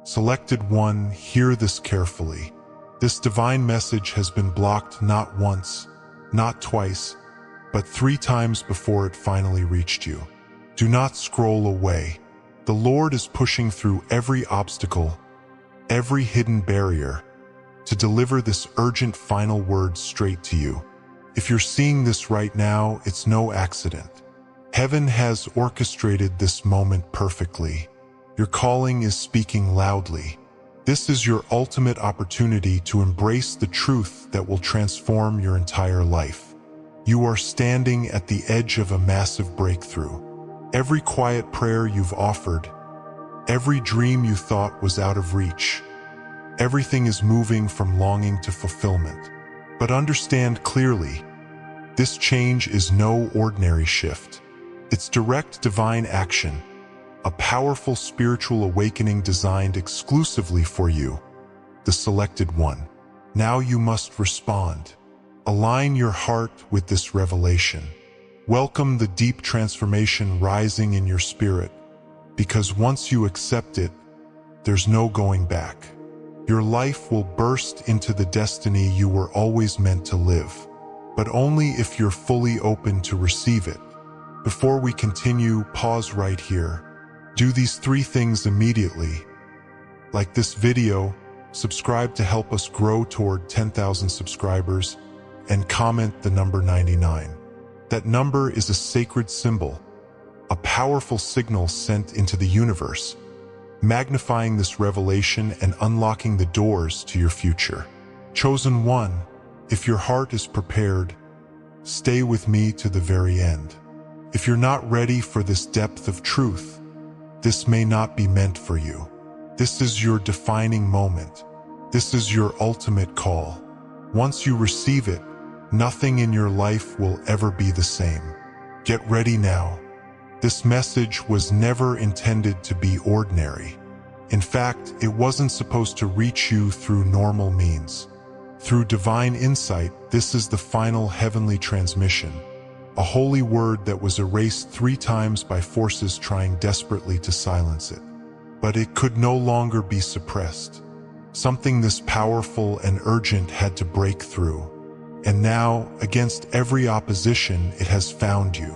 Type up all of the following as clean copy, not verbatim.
Selected one, hear this carefully. This divine message has been blocked not once, not twice, but 3 times before it finally reached you. Do not scroll away. The Lord is pushing through every obstacle, every hidden barrier, to deliver this urgent final word straight to you. If you're seeing this right now, it's no accident. Heaven has orchestrated this moment perfectly. Your calling is speaking loudly. This is your ultimate opportunity to embrace the truth that will transform your entire life. You are standing at the edge of a massive breakthrough. Every quiet prayer you've offered, every dream you thought was out of reach, everything is moving from longing to fulfillment. But understand clearly, this change is no ordinary shift. It's direct divine action, a powerful spiritual awakening designed exclusively for you, the selected one. Now you must respond. Align your heart with this revelation. Welcome the deep transformation rising in your spirit, because once you accept it, there's no going back. Your life will burst into the destiny you were always meant to live, but only if you're fully open to receive it. Before we continue, pause right here. Do these 3 things immediately. Like this video, subscribe to help us grow toward 10,000 subscribers, and comment the number 99. That number is a sacred symbol, a powerful signal sent into the universe, magnifying this revelation and unlocking the doors to your future. Chosen one, if your heart is prepared, stay with me to the very end. If you're not ready for this depth of truth, this may not be meant for you. This is your defining moment. This is your ultimate call. Once you receive it, nothing in your life will ever be the same. Get ready now. This message was never intended to be ordinary. In fact, it wasn't supposed to reach you through normal means. Through divine insight, this is the final heavenly transmission, a holy word that was erased 3 times by forces trying desperately to silence it. But it could no longer be suppressed. Something this powerful and urgent had to break through. And now, against every opposition, it has found you.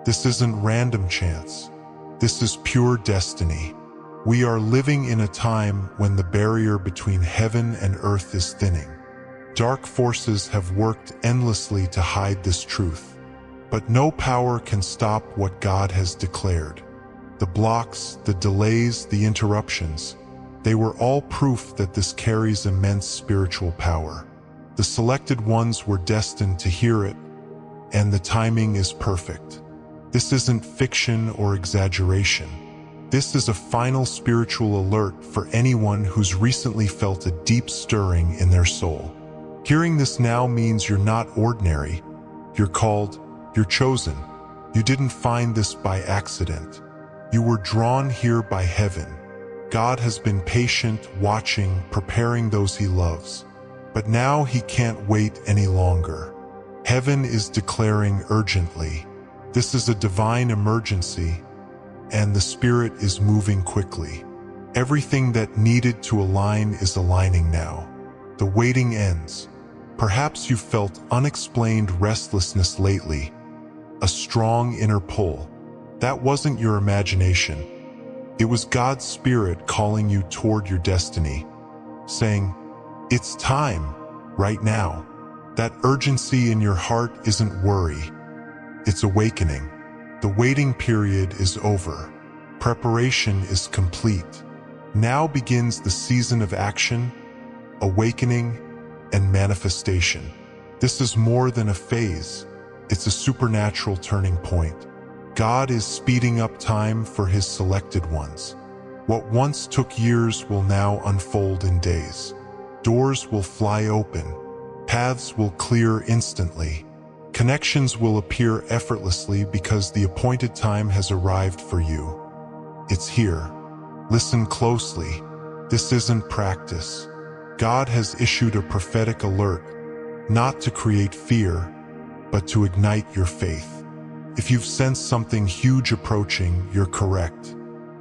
This isn't random chance. This is pure destiny. We are living in a time when the barrier between heaven and earth is thinning. Dark forces have worked endlessly to hide this truth. But no power can stop what God has declared. The blocks, the delays, the interruptions, they were all proof that this carries immense spiritual power. The selected ones were destined to hear it, and the timing is perfect. This isn't fiction or exaggeration. This is a final spiritual alert for anyone who's recently felt a deep stirring in their soul. Hearing this now means you're not ordinary. You're called, you're chosen. You didn't find this by accident. You were drawn here by heaven. God has been patient, watching, preparing those he loves. But now he can't wait any longer. Heaven is declaring urgently. This is a divine emergency, and the Spirit is moving quickly. Everything that needed to align is aligning now. The waiting ends. Perhaps you felt unexplained restlessness lately, a strong inner pull. That wasn't your imagination. It was God's Spirit calling you toward your destiny, saying, "It's time, right now." That urgency in your heart isn't worry. It's awakening. The waiting period is over. Preparation is complete. Now begins the season of action, awakening, and manifestation. This is more than a phase. It's a supernatural turning point. God is speeding up time for his selected ones. What once took years will now unfold in days. Doors will fly open. Paths will clear instantly. Connections will appear effortlessly because the appointed time has arrived for you. It's here. Listen closely. This isn't practice. God has issued a prophetic alert, not to create fear, but to ignite your faith. If you've sensed something huge approaching, you're correct.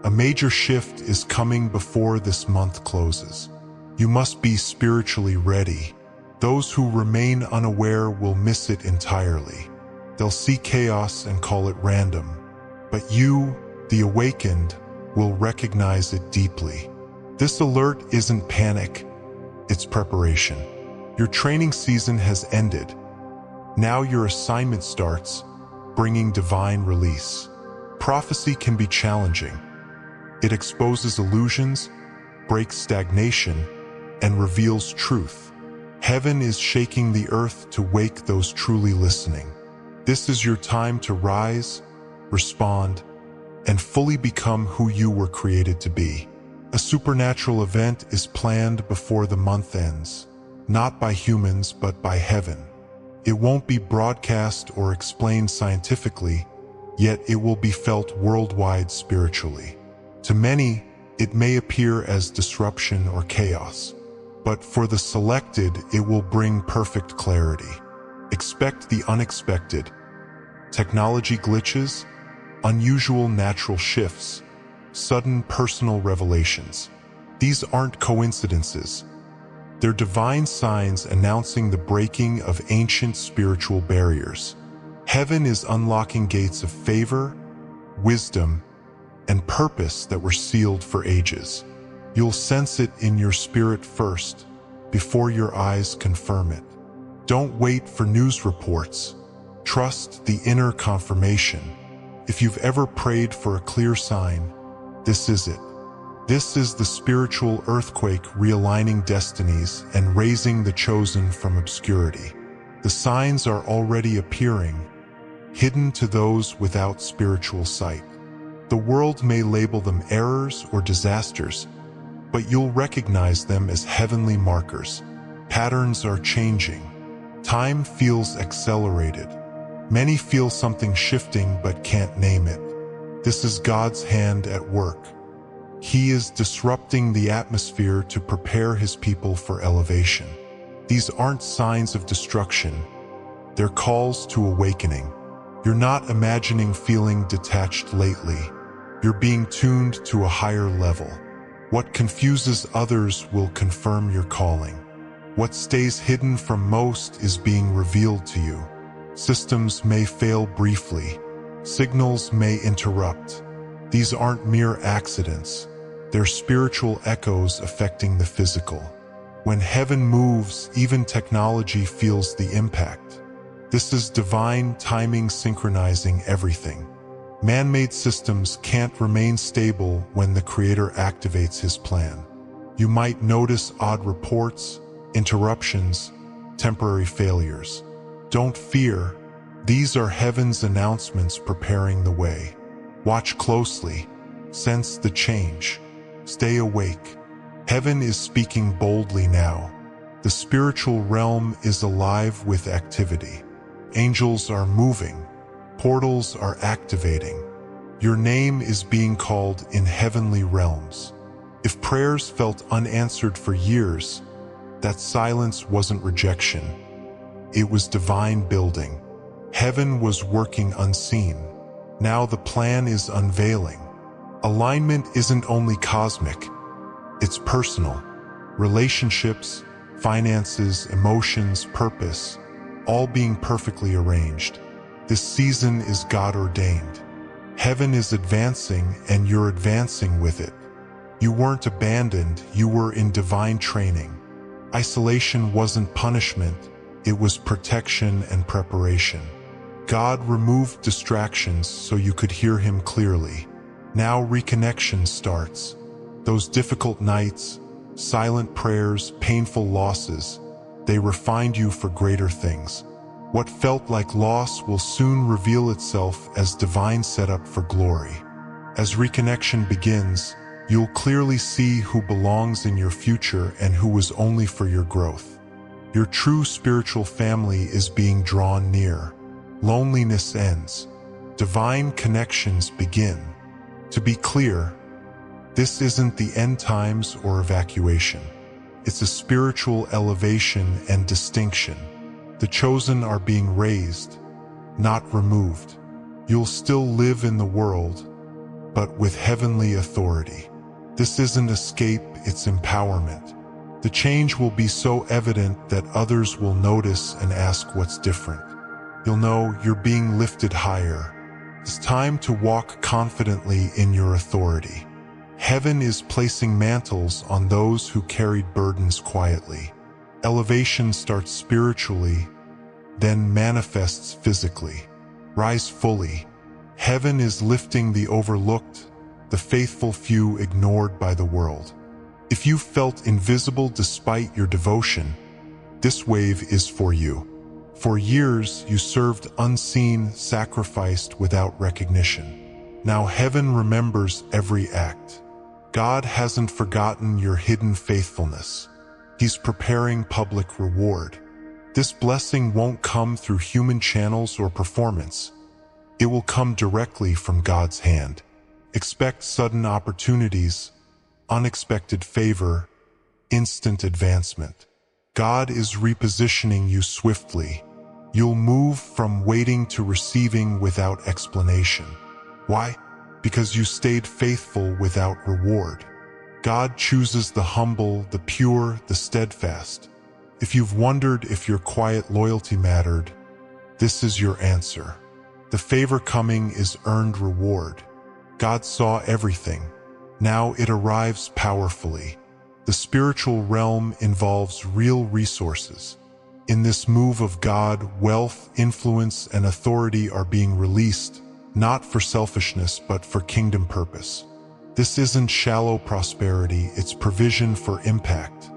A major shift is coming before this month closes. You must be spiritually ready. Those who remain unaware will miss it entirely. They'll see chaos and call it random. But you, the awakened, will recognize it deeply. This alert isn't panic, it's preparation. Your training season has ended. Now your assignment starts, bringing divine release. Prophecy can be challenging. It exposes illusions, breaks stagnation, and reveals truth. Heaven is shaking the earth to wake those truly listening. This is your time to rise, respond, and fully become who you were created to be. A supernatural event is planned before the month ends, not by humans but by heaven. It won't be broadcast or explained scientifically, yet it will be felt worldwide spiritually. To many, it may appear as disruption or chaos, but for the selected, it will bring perfect clarity. Expect the unexpected. Technology glitches, unusual natural shifts, sudden personal revelations. These aren't coincidences. They're divine signs announcing the breaking of ancient spiritual barriers. Heaven is unlocking gates of favor, wisdom, and purpose that were sealed for ages. You'll sense it in your spirit first, before your eyes confirm it. Don't wait for news reports. Trust the inner confirmation. If you've ever prayed for a clear sign, this is it. This is the spiritual earthquake realigning destinies and raising the chosen from obscurity. The signs are already appearing, hidden to those without spiritual sight. The world may label them errors or disasters, but you'll recognize them as heavenly markers. Patterns are changing. Time feels accelerated. Many feel something shifting but can't name it. This is God's hand at work. He is disrupting the atmosphere to prepare His people for elevation. These aren't signs of destruction. They're calls to awakening. You're not imagining feeling detached lately. You're being tuned to a higher level. What confuses others will confirm your calling. What stays hidden from most is being revealed to you. Systems may fail briefly. Signals may interrupt. These aren't mere accidents. They're spiritual echoes affecting the physical. When heaven moves, even technology feels the impact. This is divine timing synchronizing everything. Man-made systems can't remain stable when the Creator activates His plan. You might notice odd reports, interruptions, temporary failures. Don't fear. These are heaven's announcements preparing the way. Watch closely. Sense the change. Stay awake. Heaven is speaking boldly now. The spiritual realm is alive with activity. Angels are moving. Portals are activating. Your name is being called in heavenly realms. If prayers felt unanswered for years, that silence wasn't rejection. It was divine building. Heaven was working unseen. Now the plan is unveiling. Alignment isn't only cosmic, it's personal. Relationships, finances, emotions, purpose, all being perfectly arranged. This season is God-ordained. Heaven is advancing and you're advancing with it. You weren't abandoned, you were in divine training. Isolation wasn't punishment, it was protection and preparation. God removed distractions so you could hear Him clearly. Now reconnection starts. Those difficult nights, silent prayers, painful losses, they refined you for greater things. What felt like loss will soon reveal itself as divine setup for glory. As reconnection begins, you'll clearly see who belongs in your future and who was only for your growth. Your true spiritual family is being drawn near. Loneliness ends. Divine connections begin. To be clear, this isn't the end times or evacuation. It's a spiritual elevation and distinction. The chosen are being raised, not removed. You'll still live in the world, but with heavenly authority. This isn't escape, it's empowerment. The change will be so evident that others will notice and ask what's different. You'll know you're being lifted higher. It's time to walk confidently in your authority. Heaven is placing mantles on those who carried burdens quietly. Elevation starts spiritually, then manifests physically. Rise fully. Heaven is lifting the overlooked, the faithful few ignored by the world. If you felt invisible despite your devotion, this wave is for you. For years, you served unseen, sacrificed without recognition. Now heaven remembers every act. God hasn't forgotten your hidden faithfulness. He's preparing public reward. This blessing won't come through human channels or performance. It will come directly from God's hand. Expect sudden opportunities, unexpected favor, instant advancement. God is repositioning you swiftly. You'll move from waiting to receiving without explanation. Why? Because you stayed faithful without reward. God chooses the humble, the pure, the steadfast. If you've wondered if your quiet loyalty mattered, this is your answer. The favor coming is earned reward. God saw everything. Now it arrives powerfully. The spiritual realm involves real resources. In this move of God, wealth, influence, and authority are being released, not for selfishness but for kingdom purpose. This isn't shallow prosperity, it's provision for impact.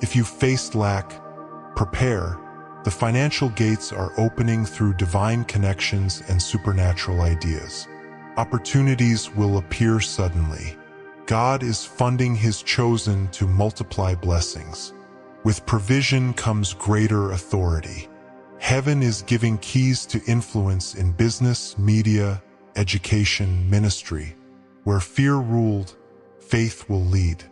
If you faced lack, prepare. The financial gates are opening through divine connections and supernatural ideas. Opportunities will appear suddenly. God is funding His chosen to multiply blessings. With provision comes greater authority. Heaven is giving keys to influence in business, media, education, ministry. Where fear ruled, faith will lead.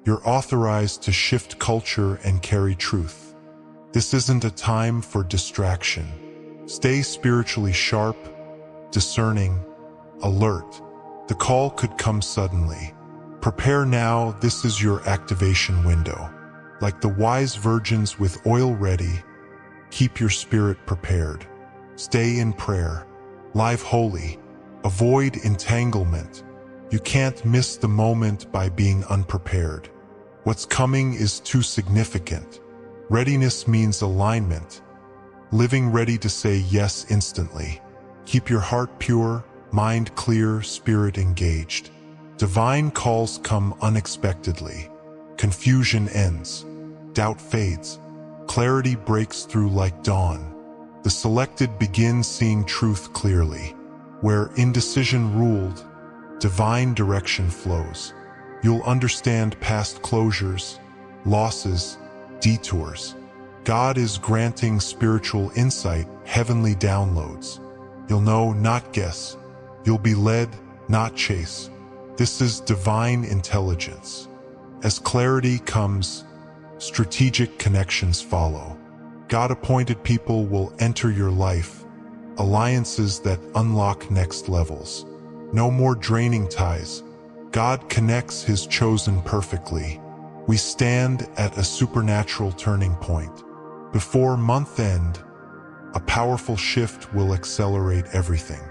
You're authorized to shift culture and carry truth. This isn't a time for distraction. Stay spiritually sharp, discerning, alert. The call could come suddenly. Prepare now, this is your activation window. Like the wise virgins with oil ready, keep your spirit prepared. Stay in prayer. Live holy. Avoid entanglement. You can't miss the moment by being unprepared. What's coming is too significant. Readiness means alignment. Living ready to say yes instantly. Keep your heart pure, mind clear, spirit engaged. Divine calls come unexpectedly. Confusion ends. Doubt fades. Clarity breaks through like dawn. The selected begin seeing truth clearly. Where indecision ruled, divine direction flows. You'll understand past closures, losses, detours. God is granting spiritual insight, heavenly downloads. You'll know, not guess. You'll be led, not chase. This is divine intelligence. As clarity comes, strategic connections follow. God-appointed people will enter your life, alliances that unlock next levels. No more draining ties. God connects His chosen perfectly. We stand at a supernatural turning point. Before month end, a powerful shift will accelerate everything.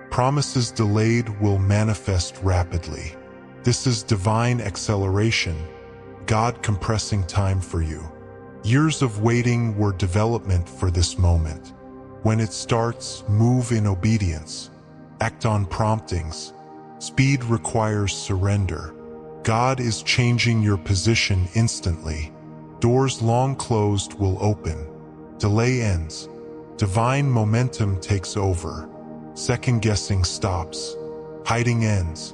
Promises delayed will manifest rapidly. This is divine acceleration, God compressing time for you. Years of waiting were development for this moment. When it starts, move in obedience. Act on promptings. Speed requires surrender. God is changing your position instantly. Doors long closed will open. Delay ends. Divine momentum takes over. Second guessing stops. Hiding ends.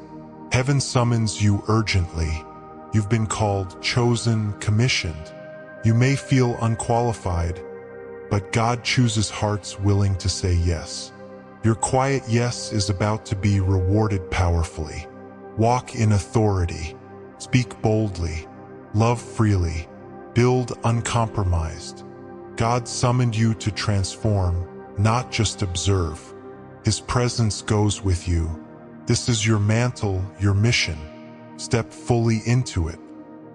Heaven summons you urgently. You've been called, chosen, commissioned. You may feel unqualified, but God chooses hearts willing to say yes. Your quiet yes is about to be rewarded powerfully. Walk in authority. Speak boldly. Love freely. Build uncompromised. God summoned you to transform, not just observe. His presence goes with you. This is your mantle, your mission. Step fully into it.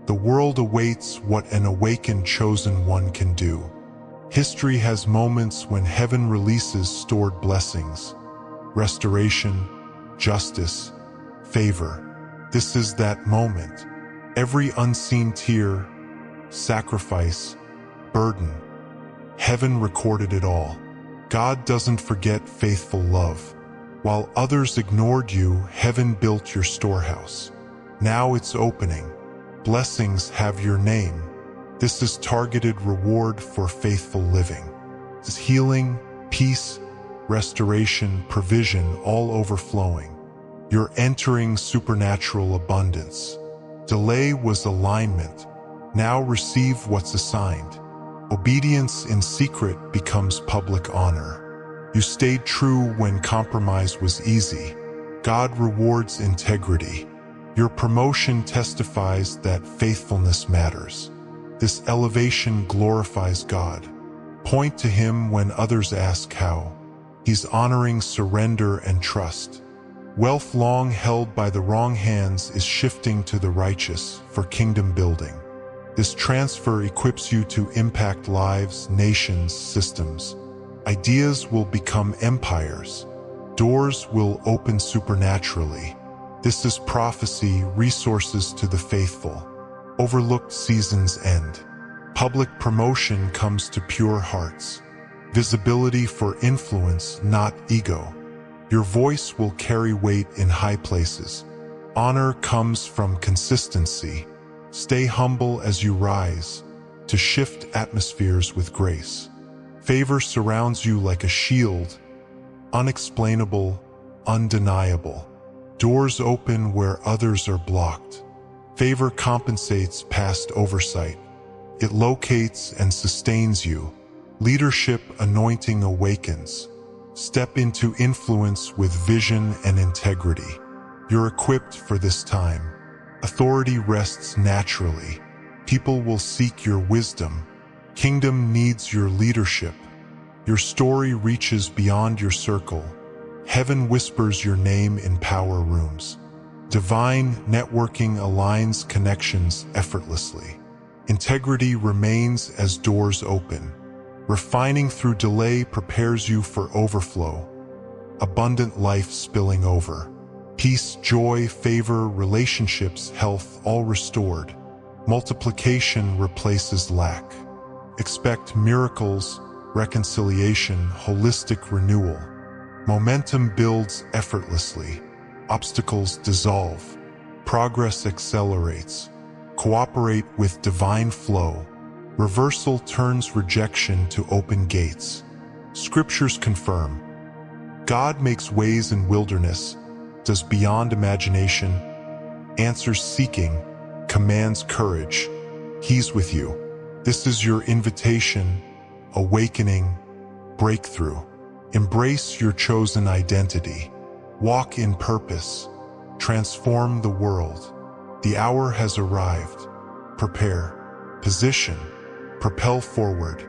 The world awaits what an awakened chosen one can do. History has moments when heaven releases stored blessings, restoration, justice, favor. This is that moment. Every unseen tear, sacrifice, burden. Heaven recorded it all. God doesn't forget faithful love. While others ignored you, heaven built your storehouse. Now it's opening. Blessings have your name. This is targeted reward for faithful living. This is healing, peace, restoration, provision, all overflowing. You're entering supernatural abundance. Delay was alignment. Now receive what's assigned. Obedience in secret becomes public honor. You stayed true when compromise was easy. God rewards integrity. Your promotion testifies that faithfulness matters. This elevation glorifies God. Point to Him when others ask how. He's honoring surrender and trust. Wealth long held by the wrong hands is shifting to the righteous for kingdom building. This transfer equips you to impact lives, nations, systems. Ideas will become empires. Doors will open supernaturally. This is prophecy, resources to the faithful. Overlooked seasons end. Public promotion comes to pure hearts. Visibility for influence, not ego. Your voice will carry weight in high places. Honor comes from consistency. Stay humble as you rise, to shift atmospheres with grace. Favor surrounds you like a shield, unexplainable, undeniable. Doors open where others are blocked. Favor compensates past oversight. It locates and sustains you. Leadership anointing awakens. Step into influence with vision and integrity. You're equipped for this time. Authority rests naturally. People will seek your wisdom. Kingdom needs your leadership. Your story reaches beyond your circle. Heaven whispers your name in power rooms. Divine networking aligns connections effortlessly. Integrity remains as doors open. Refining through delay prepares you for overflow. Abundant life spilling over. Peace, joy, favor, relationships, health, all restored. Multiplication replaces lack. Expect miracles, reconciliation, holistic renewal. Momentum builds effortlessly. Obstacles dissolve. Progress accelerates. Cooperate with divine flow. Reversal turns rejection to open gates. Scriptures confirm. God makes ways in wilderness, does beyond imagination, answers seeking, commands courage. He's with you. This is your invitation, awakening, breakthrough. Embrace your chosen identity. Walk in purpose. Transform the world. The hour has arrived. Prepare. Position. Propel forward.